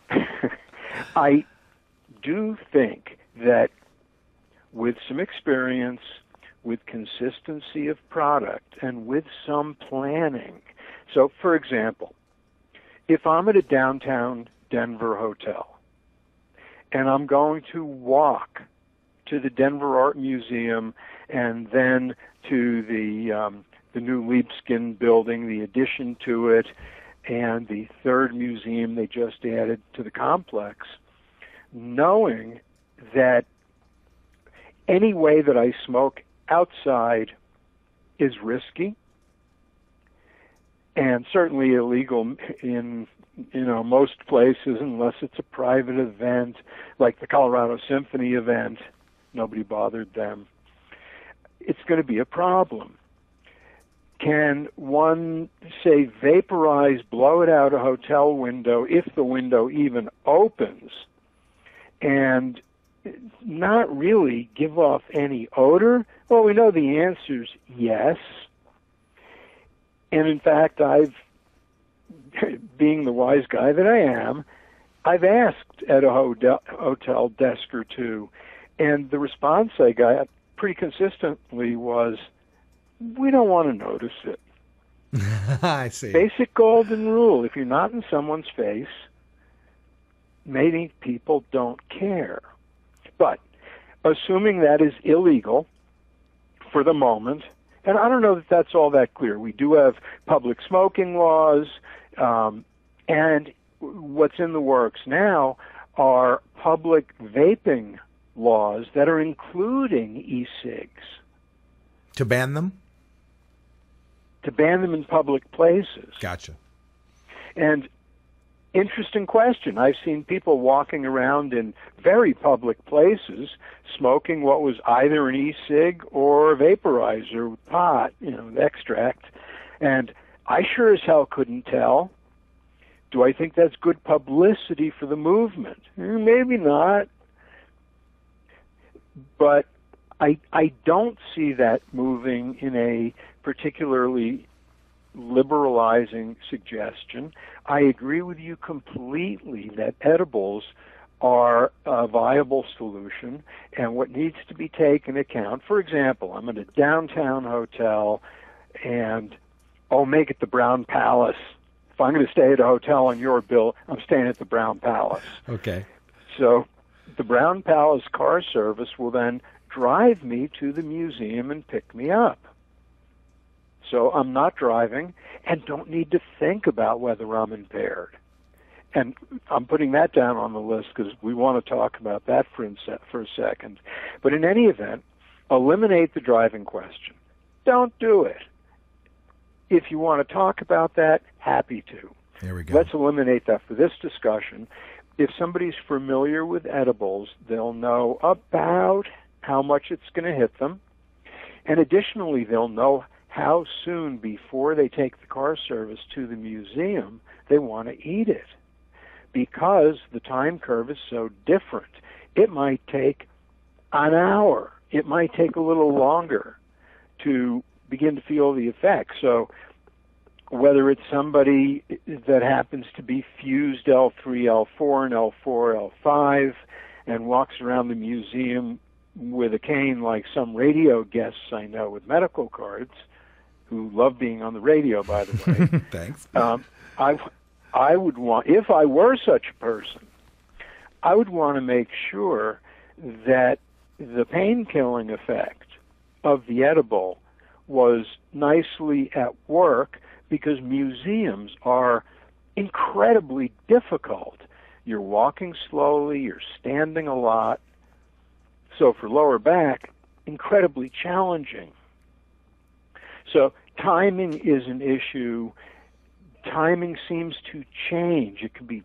I do think that with some experience, with consistency of product, and with some planning. So, for example, if I'm at a downtown Denver hotel and I'm going to walk to the Denver Art Museum and then to the new Libeskind building, the addition to it, and the third museum they just added to the complex, knowing that any way that I smoke outside is risky, and certainly illegal in most places unless it's a private event like the Colorado Symphony event. Nobody bothered them. It's going to be a problem. Can one, say, vaporize, blow it out a hotel window if the window even opens, and not really give off any odor? Well, we know the answer's yes. And in fact, being the wise guy that I am, I've asked at a hotel desk or two, and the response I got pretty consistently was, we don't want to notice it. I see. Basic golden rule. If you're not in someone's face, many people don't care. But assuming that is illegal for the moment, and I don't know that that's all that clear. We do have public smoking laws, and what's in the works now are public vaping laws that are including e-cigs. To ban them? To ban them in public places. Gotcha. And interesting question. I've seen people walking around in very public places smoking what was either an e-cig or a vaporizer with pot, extract. And I sure as hell couldn't tell. Do I think that's good publicity for the movement? Maybe not. But I don't see that moving in a particularly liberalizing suggestion. I agree with you completely that edibles are a viable solution, and what needs to be taken account, for example, I'm in a downtown hotel, and make it the Brown Palace. If I'm going to stay at a hotel on your bill, I'm staying at the Brown Palace. Okay. So the Brown Palace car service will then drive me to the museum and pick me up. So I'm not driving and don't need to think about whether I'm impaired. And I'm putting that down on the list because we want to talk about that for a second. But in any event, eliminate the driving question. Don't do it. If you want to talk about that, happy to. There we go. Let's eliminate that for this discussion. If somebody's familiar with edibles, they'll know about how much it's going to hit them. And additionally, they'll know how soon before they take the car service to the museum they want to eat it. Because the time curve is so different. It might take an hour. It might take a little longer to begin to feel the effects. So whether it's somebody that happens to be fused L3, L4, and L4, L5, and walks around the museum with a cane like some radio guests I know with medical cards, who love being on the radio, by the way. Thanks. I would want, if I were such a person, I would want to make sure that the pain-killing effect of the edible was nicely at work, because museums are incredibly difficult. You're walking slowly, you're standing a lot. So for lower back, incredibly challenging. So timing is an issue. Timing seems to change. It could be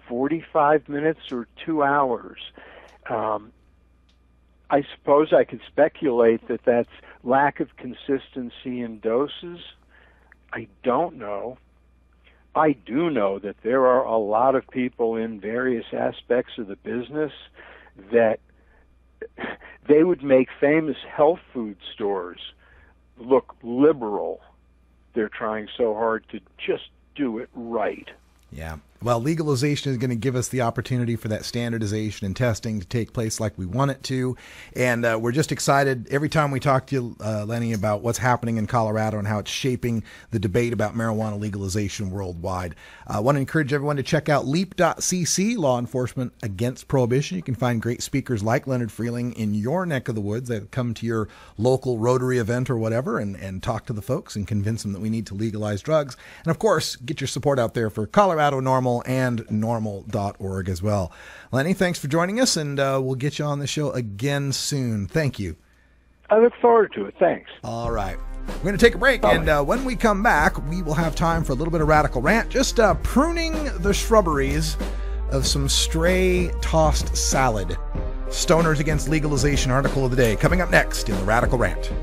45 minutes or 2 hours. I suppose I could speculate that that's lack of consistency in doses. I don't know. I do know that there are a lot of people in various aspects of the business that they would make famous health food stores look liberal. They're trying so hard to just do it right. Yeah. Well, legalization is going to give us the opportunity for that standardization and testing to take place like we want it to. And we're just excited every time we talk to you, Lenny, about what's happening in Colorado and how it's shaping the debate about marijuana legalization worldwide. I want to encourage everyone to check out LEAP.cc, Law Enforcement Against Prohibition. You can find great speakers like Leonard Frieling in your neck of the woods that come to your local Rotary event or whatever and talk to the folks and convince them that we need to legalize drugs. And, of course, get your support out there for Colorado NORML and NORML.org as well. Lenny, thanks for joining us, and we'll get you on the show again soon. Thank you. I look forward to it. Thanks. All right. We're going to take a break, and when we come back, we will have time for a little bit of radical rant, just pruning the shrubberies of some stray tossed salad. Stoners Against Legalization article of the day, coming up next in the Radical Rant.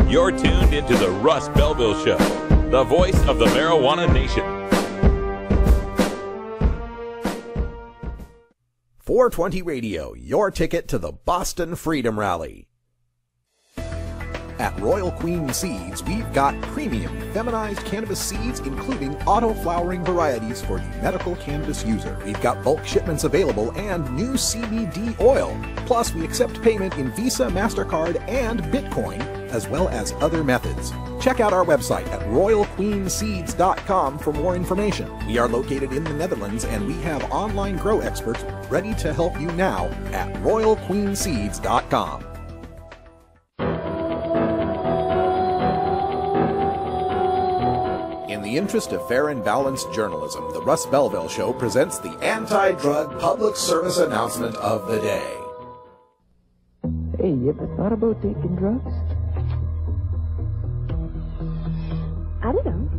You're tuned into the Russ Belville Show, the voice of the marijuana nation. 420 Radio, your ticket to the Boston Freedom Rally. At Royal Queen Seeds, we've got premium feminized cannabis seeds, including auto-flowering varieties for the medical cannabis user. We've got bulk shipments available and new CBD oil. Plus, we accept payment in Visa, MasterCard, and Bitcoin, as well as other methods. Check out our website at royalqueenseeds.com for more information. We are located in the Netherlands, and we have online grow experts ready to help you now at royalqueenseeds.com. In the interest of fair and balanced journalism, the Russ Belville Show presents the anti-drug public service announcement of the day. Hey, you ever thought about taking drugs? I don't know.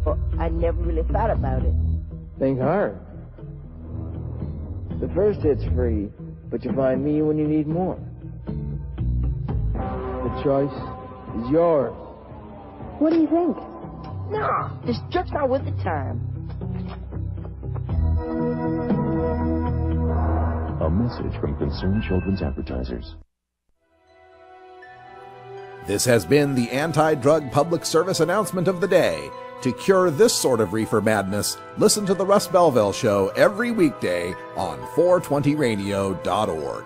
Well, I never really thought about it. Think hard. The first hit's free, but you find me when you need more. The choice is yours. What do you think? No, this drug's not worth the time. A message from Concerned Children's Advertisers. This has been the anti-drug public service announcement of the day. To cure this sort of reefer madness, listen to the Russ Belville Show every weekday on 420radio.org.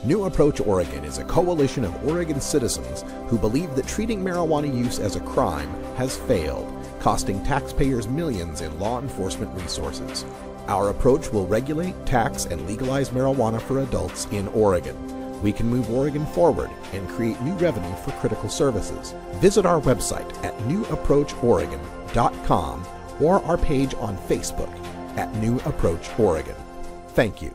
New Approach Oregon is a coalition of Oregon citizens who believe that treating marijuana use as a crime has failed, costing taxpayers millions in law enforcement resources. Our approach will regulate, tax, and legalize marijuana for adults in Oregon. We can move Oregon forward and create new revenue for critical services. Visit our website at newapproachoregon.com or our page on Facebook at New Approach Oregon. Thank you.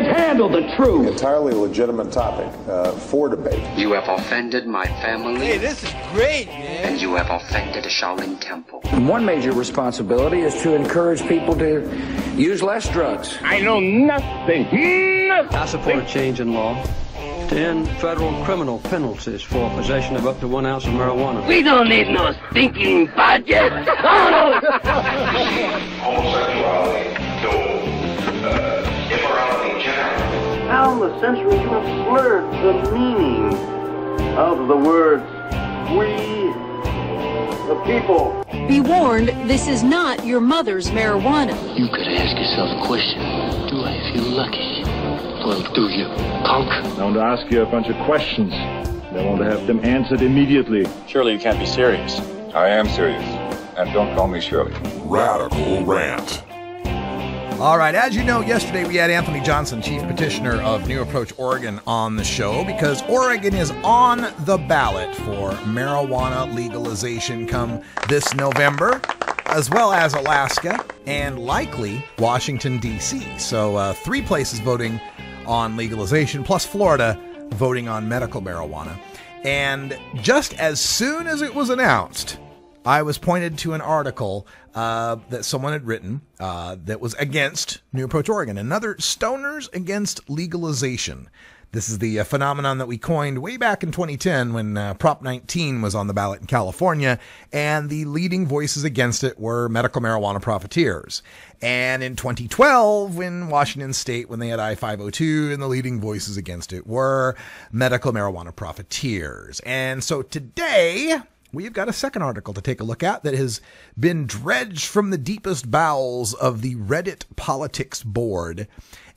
Handle the truth. Entirely legitimate topic for debate. You have offended my family. Hey, this is great, man. And you have offended a Shaolin temple. One major responsibility is to encourage people to use less drugs. I know nothing. I support a change in law to end federal criminal penalties for possession of up to 1 ounce of marijuana. We don't need no stinking budget. Homosexuality, immorality in general. Down the centuries, you have slurred the meaning of the words "we, the people." Be warned, this is not your mother's marijuana. You could ask yourself a question. Do I feel lucky? Well, do you, punk? I want to ask you a bunch of questions. I want to have them answered immediately. Surely you can't be serious. I am serious. And don't call me Shirley. Radical Rant. All right, as you know, yesterday we had Anthony Johnson, Chief Petitioner of New Approach Oregon, on the show because Oregon is on the ballot for marijuana legalization come this November, as well as Alaska and likely Washington, D.C. So 3 places voting on legalization, plus Florida voting on medical marijuana. And just as soon as it was announced, I was pointed to an article that someone had written that was against New Approach Oregon. Another Stoners Against Legalization. This is the phenomenon that we coined way back in 2010 when Prop 19 was on the ballot in California, and the leading voices against it were medical marijuana profiteers. And in 2012, in Washington State, when they had I-502, and the leading voices against it were medical marijuana profiteers. And so today, we've got a second article to take a look at that has been dredged from the deepest bowels of the Reddit Politics Board.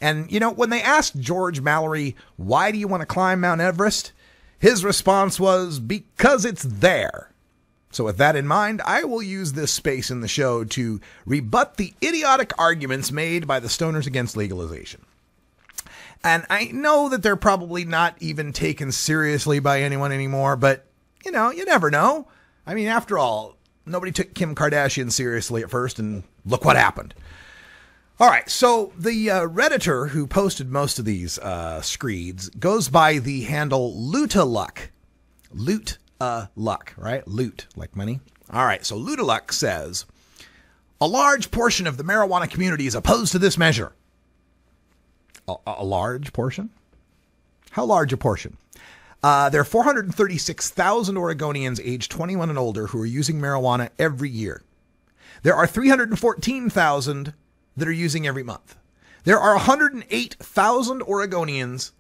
And, you know, when they asked George Mallory, why do you want to climb Mount Everest? His response was, because it's there. So with that in mind, I will use this space in the show to rebut the idiotic arguments made by the stoners against legalization. And I know that they're probably not even taken seriously by anyone anymore, but, you know, you never know. I mean, after all, nobody took Kim Kardashian seriously at first, and look what happened. All right, so the Redditor who posted most of these screeds goes by the handle Lootaluck. Luck, right? Loot, like money. All right, so Lootaluck says, a large portion of the marijuana community is opposed to this measure. A large portion? How large a portion? There are 436,000 Oregonians aged 21 and older who are using marijuana every year. There are 314,000 that are using every month. There are 108,000 Oregonians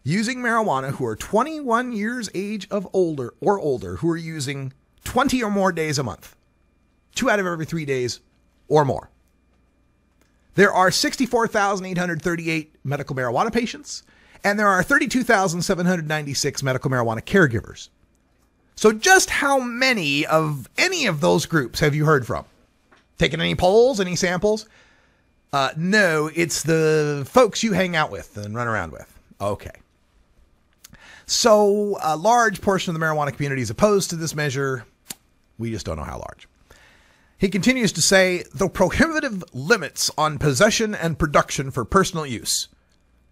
using marijuana who are 21 years age of older who are using 20 or more days a month. 2 out of every 3 days or more. There are 64,838 medical marijuana patients, and there are 32,796 medical marijuana caregivers. So just how many of any of those groups have you heard from? Taken any polls, any samples? No, it's the folks you hang out with and run around with. Okay. So a large portion of the marijuana community is opposed to this measure. We just don't know how large. He continues to say, the prohibitive limits on possession and production for personal use.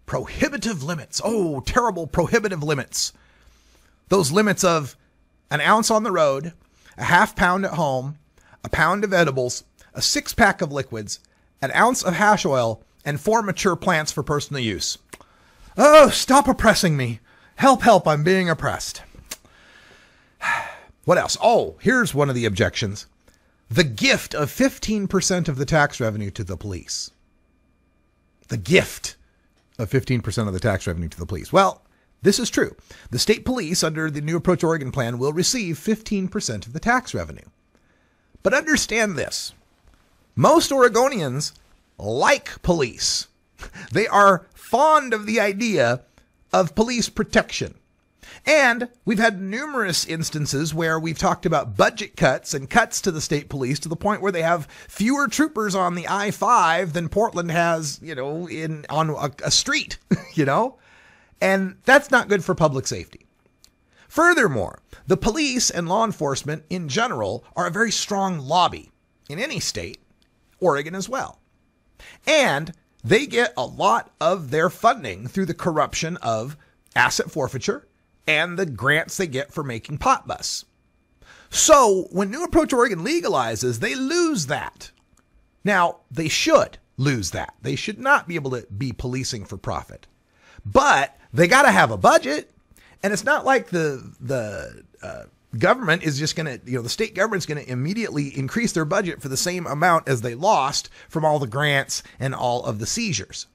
Prohibitive limits. Oh, terrible prohibitive limits. Those limits of an ounce on the road, a half pound at home, a pound of edibles, a 6-pack of liquids, an ounce of hash oil, and 4 mature plants for personal use. Oh, stop oppressing me. Help, help, I'm being oppressed. What else? Oh, here's one of the objections. The gift of 15% of the tax revenue to the police. The gift of 15% of the tax revenue to the police. Well, this is true. The state police, under the New Approach Oregon plan, will receive 15% of the tax revenue. But understand this. Most Oregonians like police. They are fond of the idea of police protection. And we've had numerous instances where we've talked about budget cuts and cuts to the state police to the point where they have fewer troopers on the I-5 than Portland has, you know, on a street, you know, and that's not good for public safety. Furthermore, the police and law enforcement in general are a very strong lobby in any state, Oregon as well. And they get a lot of their funding through the corruption of asset forfeiture and the grants they get for making pot bus. So when New Approach Oregon legalizes, they lose that. Now, they should lose that. They should not be able to be policing for profit. But they got to have a budget. And it's not like the government is just going to, you know, the state government's going to immediately increase their budget for the same amount as they lost from all the grants and all of the seizures.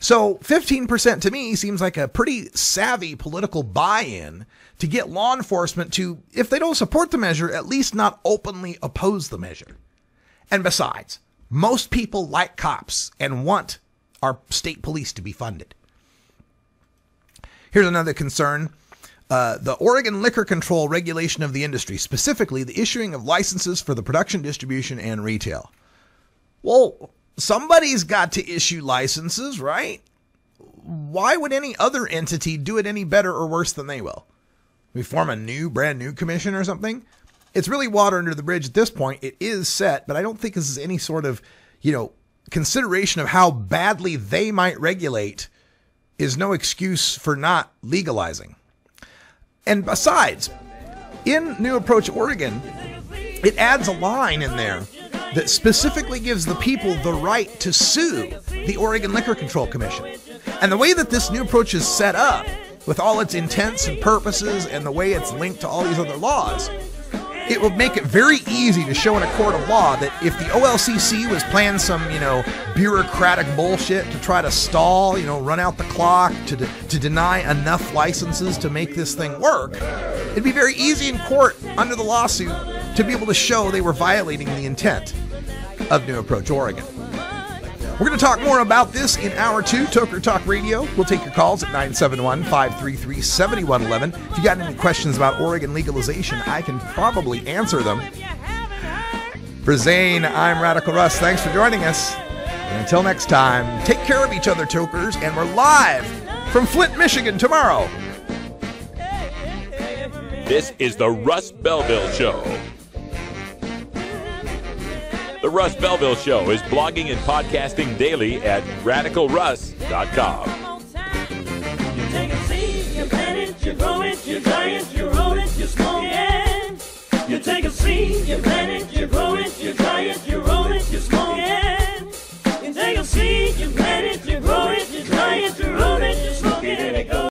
So 15% to me seems like a pretty savvy political buy-in to get law enforcement to, if they don't support the measure, at least not openly oppose the measure. And besides, most people like cops and want our state police to be funded. Here's another concern. The Oregon Liquor Control regulation of the industry, specifically the issuing of licenses for the production, distribution, and retail. Well, somebody's got to issue licenses, right? Why would any other entity do it any better or worse than they will? We form a brand new commission or something? It's really water under the bridge at this point. It is set, but I don't think this is any sort of, you know, consideration of how badly they might regulate is no excuse for not legalizing. And besides, in New Approach Oregon, it adds a line in there that specifically gives the people the right to sue the Oregon Liquor Control Commission. And the way that this new approach is set up, with all its intents and purposes and the way it's linked to all these other laws, it will make it very easy to show in a court of law that if the OLCC was planning some, bureaucratic bullshit to try to stall, run out the clock, to deny enough licenses to make this thing work, it'd be very easy in court under the lawsuit to be able to show they were violating the intent of New Approach Oregon. We're going to talk more about this in Hour 2, Toker Talk Radio. We'll take your calls at 971-533-7111. If you got any questions about Oregon legalization, I can probably answer them. For Zane, I'm Radical Russ. Thanks for joining us. And until next time, take care of each other, Tokers, and we're live from Flint, Michigan tomorrow. This is the Russ Belville Show. The Russ Belville Show is blogging and podcasting daily at radicalruss.com. You take a seed, you plant it, you grow it, you dry it, you roll it, you smoke it. You take a seed, you plant it,